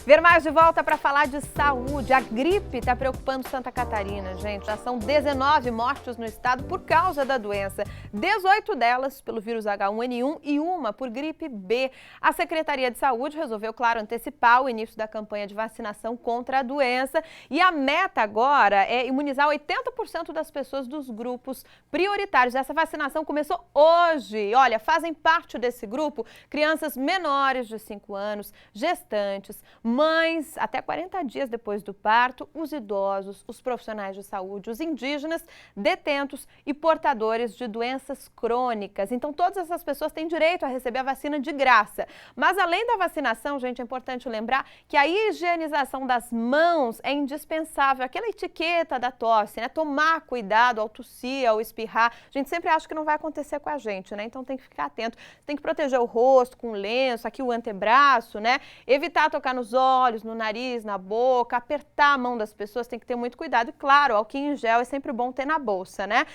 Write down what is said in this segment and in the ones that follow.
Ver mais de volta para falar de saúde. A gripe está preocupando Santa Catarina, gente. Já são 19 mortes no estado por causa da doença. 18 delas pelo vírus H1N1 e uma por gripe B. A Secretaria de Saúde resolveu, claro, antecipar o início da campanha de vacinação contra a doença. E a meta agora é imunizar 80% das pessoas dos grupos prioritários. Essa vacinação começou hoje. Olha, fazem parte desse grupo crianças menores de 5 anos, gestantes, mães até 40 dias depois do parto, os idosos, os profissionais de saúde, os indígenas, detentos e portadores de doenças crônicas. Então, todas essas pessoas têm direito a receber a vacina de graça. Mas, além da vacinação, gente, é importante lembrar que a higienização das mãos é indispensável. Aquela etiqueta da tosse, né? Tomar cuidado ao tossir, ao espirrar. A gente sempre acha que não vai acontecer com a gente, né? Então, tem que ficar atento. Tem que proteger o rosto com lenço, aqui o antebraço, né? Evitar tocar nos olhos, no nariz, na boca, apertar a mão das pessoas, tem que ter muito cuidado. E claro, álcool em gel é sempre bom ter na bolsa, né?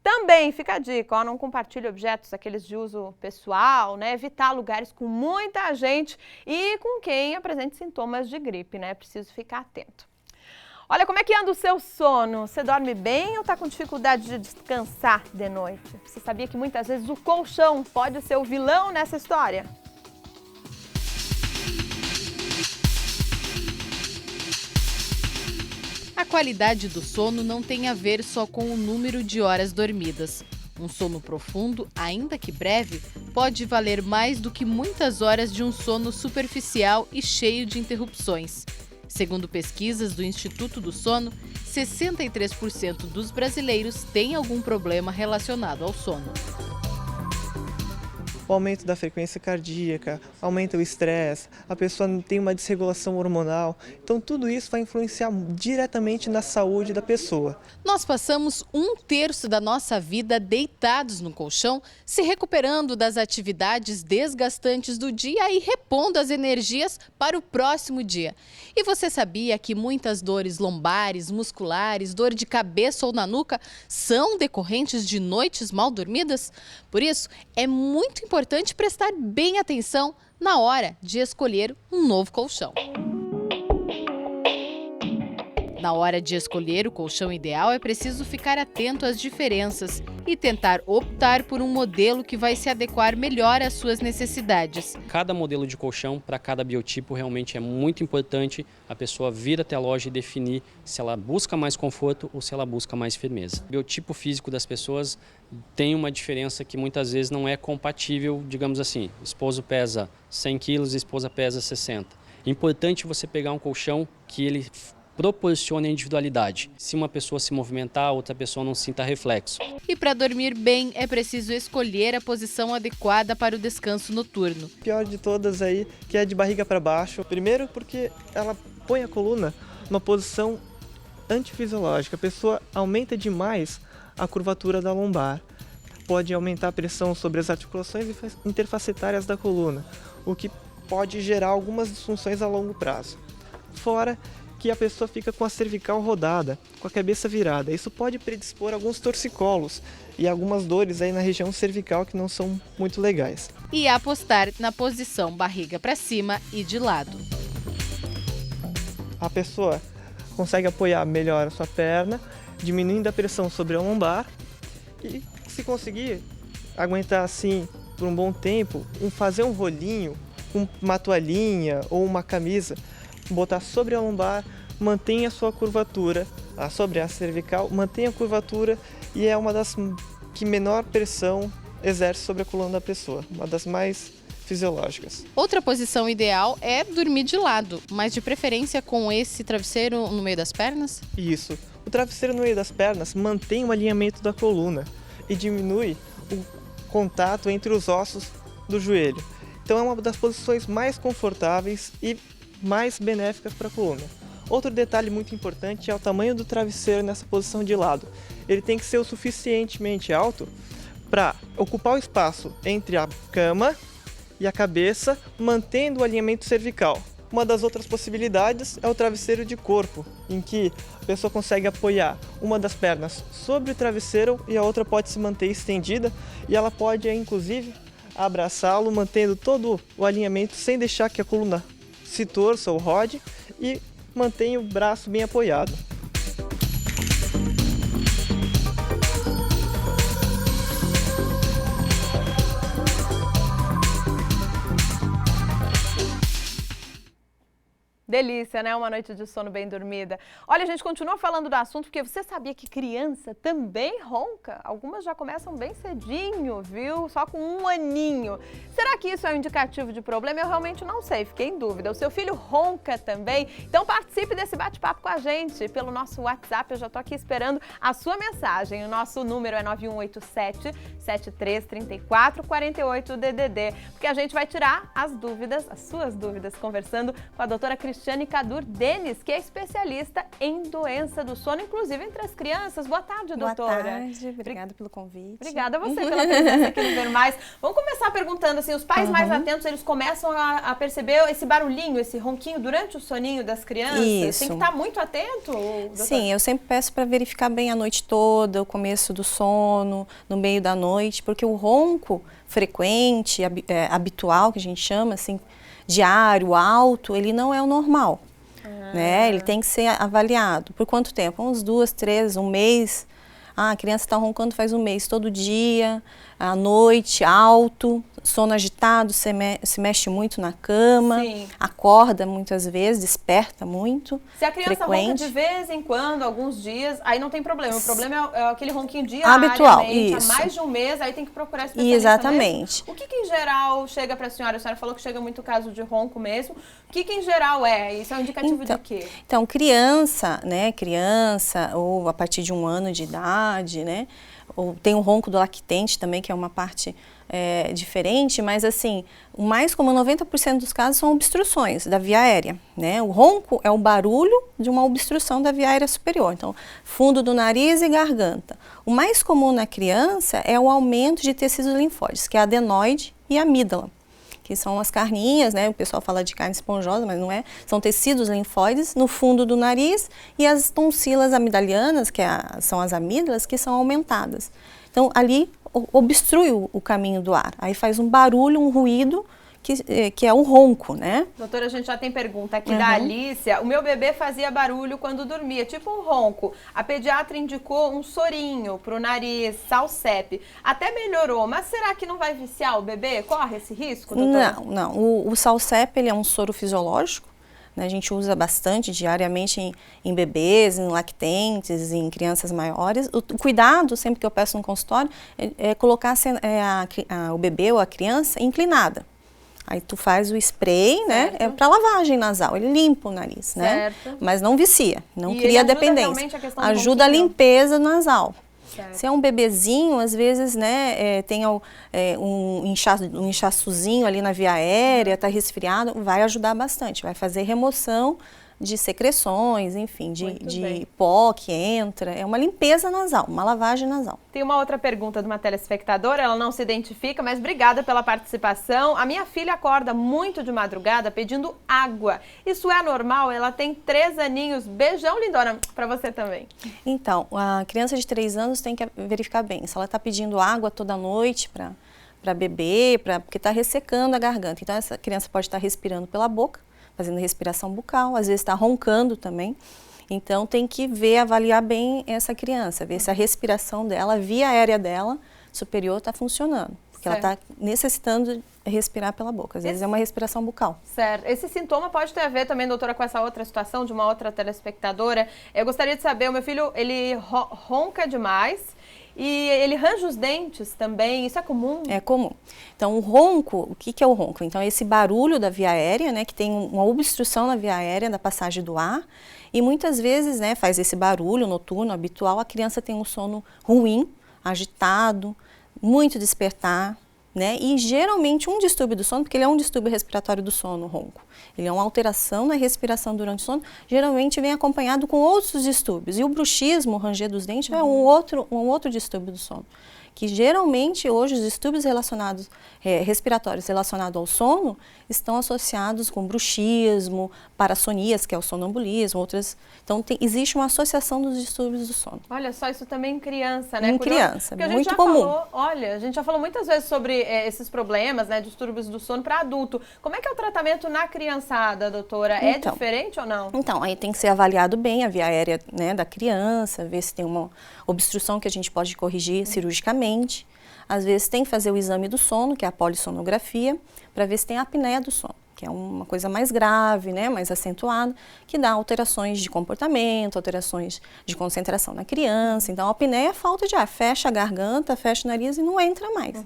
Também fica a dica, ó, não compartilhe objetos, aqueles de uso pessoal, né? Evitar lugares com muita gente e com quem apresente sintomas de gripe, né? Preciso ficar atento. Olha, como é que anda o seu sono? Você dorme bem ou está com dificuldade de descansar de noite? Você sabia que muitas vezes o colchão pode ser o vilão nessa história? A qualidade do sono não tem a ver só com o número de horas dormidas. Um sono profundo, ainda que breve, pode valer mais do que muitas horas de um sono superficial e cheio de interrupções. Segundo pesquisas do Instituto do Sono, 63% dos brasileiros têm algum problema relacionado ao sono. O aumento da frequência cardíaca, aumenta o estresse, a pessoa tem uma desregulação hormonal. Então tudo isso vai influenciar diretamente na saúde da pessoa. Nós passamos 1/3 da nossa vida deitados no colchão, se recuperando das atividades desgastantes do dia e repondo as energias para o próximo dia. E você sabia que muitas dores lombares, musculares, dor de cabeça ou na nuca são decorrentes de noites mal dormidas? Por isso, é muito importante prestar bem atenção na hora de escolher um novo colchão. Na hora de escolher o colchão ideal, é preciso ficar atento às diferenças e tentar optar por um modelo que vai se adequar melhor às suas necessidades. Cada modelo de colchão, para cada biotipo, realmente é muito importante a pessoa vir até a loja e definir se ela busca mais conforto ou se ela busca mais firmeza. O biotipo físico das pessoas tem uma diferença que muitas vezes não é compatível, digamos assim, o esposo pesa 100 quilos e a esposa pesa 60. É importante você pegar um colchão que ele proporcione a individualidade. Se uma pessoa se movimentar, outra pessoa não sinta reflexo. E para dormir bem, é preciso escolher a posição adequada para o descanso noturno. O pior de todas aí, que é de barriga para baixo. Primeiro porque ela põe a coluna numa posição antifisiológica. A pessoa aumenta demais a curvatura da lombar. Pode aumentar a pressão sobre as articulações interfacetárias da coluna, o que pode gerar algumas disfunções a longo prazo. Fora que a pessoa fica com a cervical rodada, com a cabeça virada. Isso pode predispor alguns torcicolos e algumas dores aí na região cervical que não são muito legais. E apostar na posição barriga para cima e de lado. A pessoa consegue apoiar melhor a sua perna, diminuindo a pressão sobre a lombar e, se conseguir aguentar assim por um bom tempo, fazer um rolinho, uma toalhinha ou uma camisa, botar sobre a lombar, mantenha a sua curvatura, sobre a cervical, mantenha a curvatura e é uma das que menor pressão exerce sobre a coluna da pessoa, uma das mais fisiológicas. Outra posição ideal é dormir de lado, mas de preferência com esse travesseiro no meio das pernas? Isso. O travesseiro no meio das pernas mantém o alinhamento da coluna e diminui o contato entre os ossos do joelho. Então é uma das posições mais confortáveis e mais benéficas para a coluna. Outro detalhe muito importante é o tamanho do travesseiro nessa posição de lado. Ele tem que ser o suficientemente alto para ocupar o espaço entre a cama e a cabeça, mantendo o alinhamento cervical. Uma das outras possibilidades é o travesseiro de corpo, em que a pessoa consegue apoiar uma das pernas sobre o travesseiro e a outra pode se manter estendida e ela pode, inclusive, abraçá-lo, mantendo todo o alinhamento sem deixar que a coluna se torça ou rode e mantenha o braço bem apoiado. Delícia, né? Uma noite de sono bem dormida. Olha, a gente continua falando do assunto, porque você sabia que criança também ronca? Algumas já começam bem cedinho, viu? Só com 1 aninho. Será que isso é um indicativo de problema? Eu realmente não sei, fiquei em dúvida. O seu filho ronca também? Então participe desse bate-papo com a gente pelo nosso WhatsApp. Eu já tô aqui esperando a sua mensagem. O nosso número é 9187-7334-48-DDD, porque a gente vai tirar as dúvidas, as suas dúvidas, conversando com a doutora Cristiane Kadur Denis, que é especialista em doença do sono, inclusive entre as crianças. Boa tarde, doutora. Boa tarde, obrigada pelo convite. Obrigada a você pela presença aqui no Ver Mais. Vamos começar perguntando, assim, os pais mais atentos, eles começam a perceber esse barulhinho, esse ronquinho durante o soninho das crianças? Isso. Tem que estar muito atento, doutora? Sim, eu sempre peço para verificar bem a noite toda, o começo do sono, no meio da noite, porque o ronco frequente, habitual, que a gente chama, assim, diário, alto, ele não é o normal, né? Ele tem que ser avaliado. Por quanto tempo? Uns 2, 3, 1 mês. Ah, a criança está roncando faz 1 mês, todo dia, à noite, alto, sono agitado, se mexe muito na cama, Sim. acorda muitas vezes, desperta muito. Se a criança ronca de vez em quando, alguns dias, aí não tem problema. O problema é aquele ronquinho diariamente, habitual, isso. há mais de 1 mês, aí tem que procurar especialista. Exatamente. Mesmo. O que em geral chega para a senhora? A senhora falou que chega muito caso de ronco mesmo. O que em geral é? Isso é um indicativo de quê? Então, criança, né, ou a partir de 1 ano de idade, né, ou tem o ronco do lactente também, que é uma parte diferente, mas assim, o mais comum, 90% dos casos, são obstruções da via aérea, né? O ronco é o barulho de uma obstrução da via aérea superior, então, fundo do nariz e garganta. O mais comum na criança é o aumento de tecidos linfóides, que é a adenoide e a amígdala, que são as carninhas, né? O pessoal fala de carne esponjosa, mas não é. São tecidos linfóides no fundo do nariz e as tonsilas amigdalianas, que são as amígdalas, que são aumentadas. Então, ali obstrui o caminho do ar. Aí faz um barulho, um ruído, que é o ronco, né? Doutora, a gente já tem pergunta aqui da Alícia. O meu bebê fazia barulho quando dormia, tipo um ronco. A pediatra indicou um sorinho pro nariz, Salsep. Até melhorou, mas será que não vai viciar o bebê? Corre esse risco, doutora? Não. O Salsep, ele é um soro fisiológico, né? A gente usa bastante diariamente em bebês, em lactentes, em crianças maiores. O cuidado, sempre que eu peço no consultório, é colocar o bebê ou a criança inclinada. Aí tu faz o spray, né? É para lavagem nasal, ele limpa o nariz, né? Mas não vicia, não cria dependência. Ajuda a limpeza nasal. Certo. Se é um bebezinho, às vezes, né, tem um inchaçozinho ali na via aérea, está resfriado, vai ajudar bastante, vai fazer remoção de secreções, enfim, de pó que entra. É uma limpeza nasal, uma lavagem nasal. Tem uma outra pergunta de uma telespectadora, ela não se identifica, mas obrigada pela participação. A minha filha acorda muito de madrugada pedindo água. Isso é normal? Ela tem 3 aninhos. Beijão, lindona, para você também. Então, a criança de 3 anos tem que verificar bem se ela está pedindo água toda noite para beber, porque está ressecando a garganta. Então, essa criança pode estar respirando pela boca, fazendo respiração bucal, às vezes está roncando também. Então, tem que avaliar bem essa criança, ver se a respiração dela, a via aérea dela, superior, está funcionando. Porque ela está necessitando respirar pela boca. Às vezes é uma respiração bucal. Certo. Esse sintoma pode ter a ver também, doutora, com essa outra situação de uma outra telespectadora. Eu gostaria de saber, o meu filho, ele ronca demais. E ele range os dentes também, isso é comum? É comum. Então, o ronco, o que é o ronco? Então, é esse barulho da via aérea, né, que tem uma obstrução na via aérea da passagem do ar, e muitas vezes, né, faz esse barulho noturno habitual, a criança tem um sono ruim, agitado, muito despertar, né, e geralmente um distúrbio do sono, porque ele é um distúrbio respiratório do sono, o ronco. Ele é uma alteração na respiração durante o sono, geralmente vem acompanhado com outros distúrbios. E o bruxismo, o ranger dos dentes, é um outro distúrbio do sono, que geralmente hoje os distúrbios respiratórios relacionados ao sono estão associados com bruxismo, parassonias, que é o sonambulismo, outras. Então existe uma associação dos distúrbios do sono. Olha só, isso também em criança, né? Em criança, porque muito comum. Olha, a gente já falou muitas vezes sobre esses problemas, né, distúrbios do sono para adulto. Como é que é o tratamento na criançada, doutora? Então, é diferente ou não? Então, aí tem que ser avaliado bem a via aérea, né, da criança, ver se tem uma obstrução que a gente pode corrigir cirurgicamente. Às vezes tem que fazer o exame do sono, que é a polissonografia, para ver se tem a apneia do sono, que é uma coisa mais grave, né, mais acentuada, que dá alterações de comportamento, alterações de concentração na criança. Então, a apneia é falta de ar, fecha a garganta, fecha o nariz e não entra mais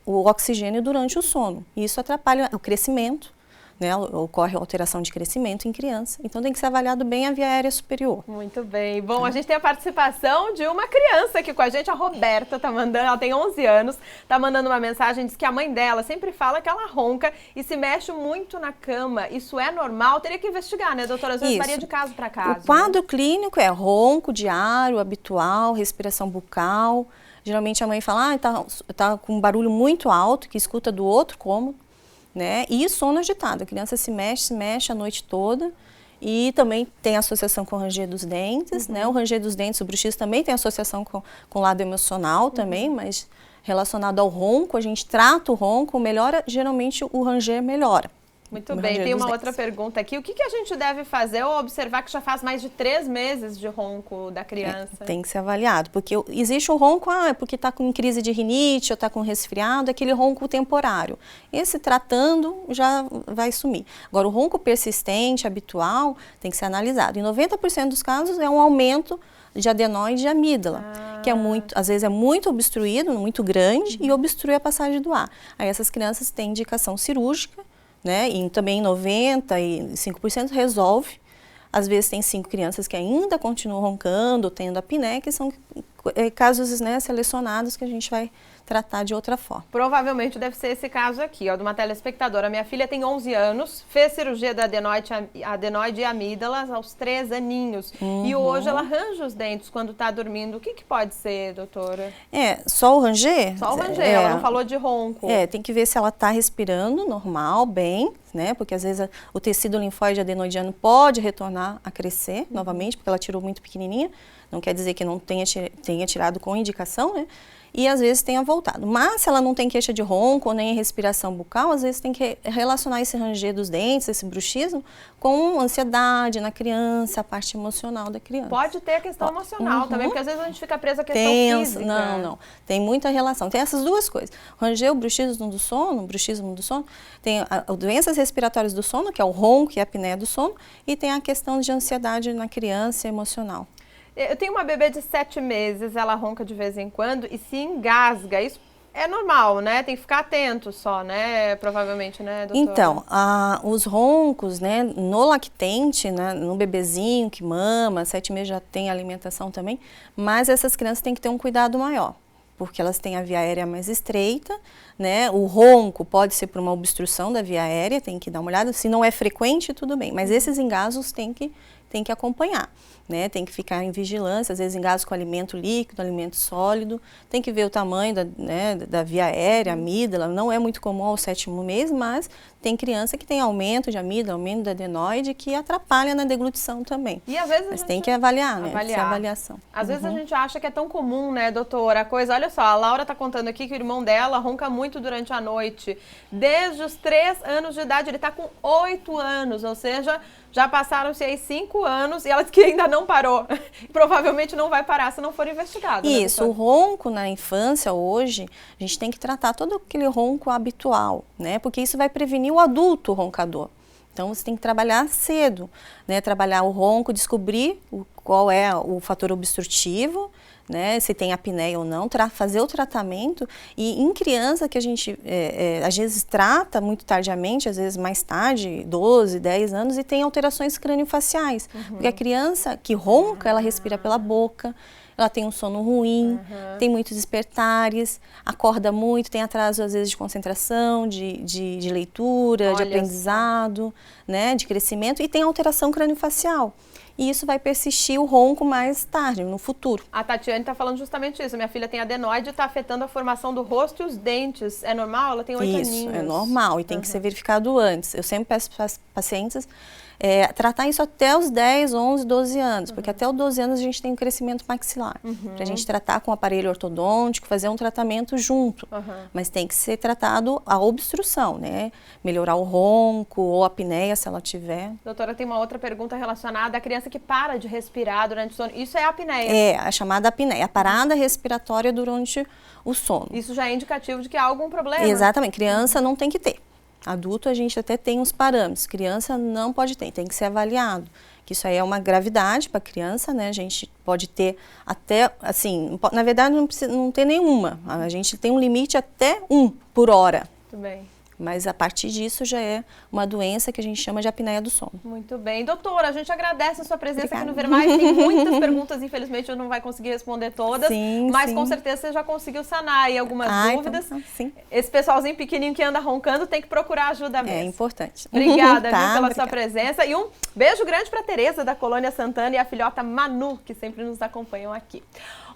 o oxigênio durante o sono. E isso atrapalha o crescimento, né, ocorre alteração de crescimento em criança. Então, tem que ser avaliado bem a via aérea superior. Muito bem. Bom, a gente tem a participação de uma criança aqui com a gente, a Roberta tá mandando, ela tem 11 anos, tá mandando uma mensagem, diz que a mãe dela sempre fala que ela ronca e se mexe muito na cama. Isso é normal? Teria que investigar, né, doutora? Às vezes varia de caso para caso. O quadro clínico é ronco diário, habitual, respiração bucal. Geralmente a mãe fala, tá com um barulho muito alto, que escuta do outro cômodo, né? E sono agitado. A criança se mexe a noite toda. E também tem associação com o ranger dos dentes, né? O ranger dos dentes, o bruxismo também tem associação com o lado emocional também, mas relacionado ao ronco, a gente trata o ronco, melhora, geralmente o ranger melhora. Muito bem, tem uma outra pergunta aqui. O que a gente deve fazer ou observar que já faz mais de 3 meses de ronco da criança? Tem que ser avaliado, porque existe o ronco, é porque está com crise de rinite ou está com resfriado, aquele ronco temporário. Esse tratando já vai sumir. Agora, o ronco persistente, habitual, tem que ser analisado. Em 90% dos casos é um aumento de adenoide de amígdala, que é muito, às vezes é muito obstruído, muito grande, e obstrui a passagem do ar. Aí essas crianças têm indicação cirúrgica, né? E também 95% resolve. Às vezes tem 5 crianças que ainda continuam roncando, tendo apneia, que são casos, né, selecionados que a gente vai tratar de outra forma. Provavelmente deve ser esse caso aqui, ó, de uma telespectadora. Minha filha tem 11 anos, fez cirurgia da adenoide e amígdalas aos 3 aninhos. E hoje ela arranja os dentes quando está dormindo. O que pode ser, doutora? Só o ranger? Só o ranger, ela não falou de ronco. Tem que ver se ela está respirando normal, bem, né? Porque às vezes o tecido linfóide adenoidiano pode retornar a crescer novamente, porque ela tirou muito pequenininha. Não quer dizer que não tenha tirado com indicação, né? E às vezes tenha voltado. Mas se ela não tem queixa de ronco ou nem respiração bucal, às vezes tem que relacionar esse ranger dos dentes, esse bruxismo, com ansiedade na criança, a parte emocional da criança. Pode ter a questão emocional também, porque às vezes a gente fica presa à questão física. Não. Tem muita relação. Tem essas duas coisas. O ranger, o bruxismo do sono, tem doenças respiratórias do sono, que é o ronco e a apneia do sono, e tem a questão de ansiedade na criança emocional. Eu tenho uma bebê de 7 meses, ela ronca de vez em quando e se engasga. Isso é normal, né? Tem que ficar atento só, né? Provavelmente, né, doutora? Então, os roncos, né, no lactente, né, no bebezinho que mama, 7 meses já tem alimentação também, mas essas crianças têm que ter um cuidado maior, porque elas têm a via aérea mais estreita, né? O ronco pode ser por uma obstrução da via aérea, tem que dar uma olhada. Se não é frequente, tudo bem, mas esses engasgos tem que acompanhar, né? Tem que ficar em vigilância, às vezes engasgo com alimento líquido, alimento sólido, tem que ver o tamanho da via aérea, amígdala, não é muito comum ao 7º mês, mas tem criança que tem aumento de amígdala, aumento da adenoide, que atrapalha na deglutição também. E às vezes mas tem que avaliar, né? Essa avaliação. Às vezes a gente acha que é tão comum, né, doutora? A coisa, olha só, a Laura tá contando aqui que o irmão dela ronca muito durante a noite. Desde os 3 anos de idade, ele tá com 8 anos, ou seja, já passaram-se aí 5 anos e ela disse que ainda não parou. Provavelmente não vai parar se não for investigado. Isso, o ronco na infância hoje, a gente tem que tratar todo aquele ronco habitual, né? Porque isso vai prevenir o adulto roncador. Então você tem que trabalhar cedo, né? Trabalhar o ronco, descobrir qual é o fator obstrutivo, né, se tem apneia ou não, fazer o tratamento. E em criança que a gente às vezes trata muito tardiamente, às vezes mais tarde, 12, 10 anos, e tem alterações craniofaciais. Porque a criança que ronca, ela respira pela boca, ela tem um sono ruim, tem muitos despertares, acorda muito, tem atraso às vezes de concentração, de leitura, de aprendizado, né, de crescimento, e tem alteração craniofacial. E isso vai persistir o ronco mais tarde, no futuro. A Tatiane está falando justamente isso. Minha filha tem adenoide e está afetando a formação do rosto e os dentes. É normal? Ela tem 8 aninhos. Isso, é normal e tem que ser verificado antes. Eu sempre peço para as pacientes tratar isso até os 10, 11, 12 anos, porque até os 12 anos a gente tem um crescimento maxilar. Para a gente tratar com o aparelho ortodôntico, fazer um tratamento junto. Mas tem que ser tratado a obstrução, né? Melhorar o ronco ou a apneia, se ela tiver. Doutora, tem uma outra pergunta relacionada à criança que para de respirar durante o sono. Isso é apneia? É, a chamada apneia, a parada respiratória durante o sono. Isso já é indicativo de que há algum problema? Exatamente, criança não tem que ter. Adulto a gente até tem uns parâmetros, criança não pode ter, tem que ser avaliado. Que isso aí é uma gravidade para a criança, né? A gente pode ter até, assim, na verdade não precisa não ter nenhuma. A gente tem um limite até 1 por hora. Muito bem. Mas a partir disso já é uma doença que a gente chama de apneia do sono. Muito bem. Doutora, a gente agradece a sua presença aqui no Ver Mais. Tem muitas perguntas, infelizmente eu não vai conseguir responder todas. Sim, mas sim. com certeza você já conseguiu sanar aí algumas dúvidas. Então, sim. Esse pessoalzinho pequenininho que anda roncando tem que procurar ajuda mesmo. É importante. Obrigada, Tá, viu, pela sua presença. E um beijo grande para Tereza, da Colônia Santana, e a filhota Manu, que sempre nos acompanham aqui.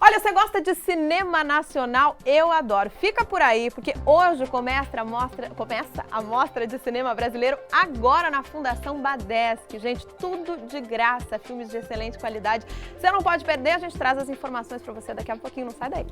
Olha, você gosta de cinema nacional? Eu adoro. Fica por aí, porque hoje começa a Mostra de Cinema Brasileiro agora na Fundação Badesc. Gente, tudo de graça, filmes de excelente qualidade. Você não pode perder, a gente traz as informações para você daqui a pouquinho, não sai daí.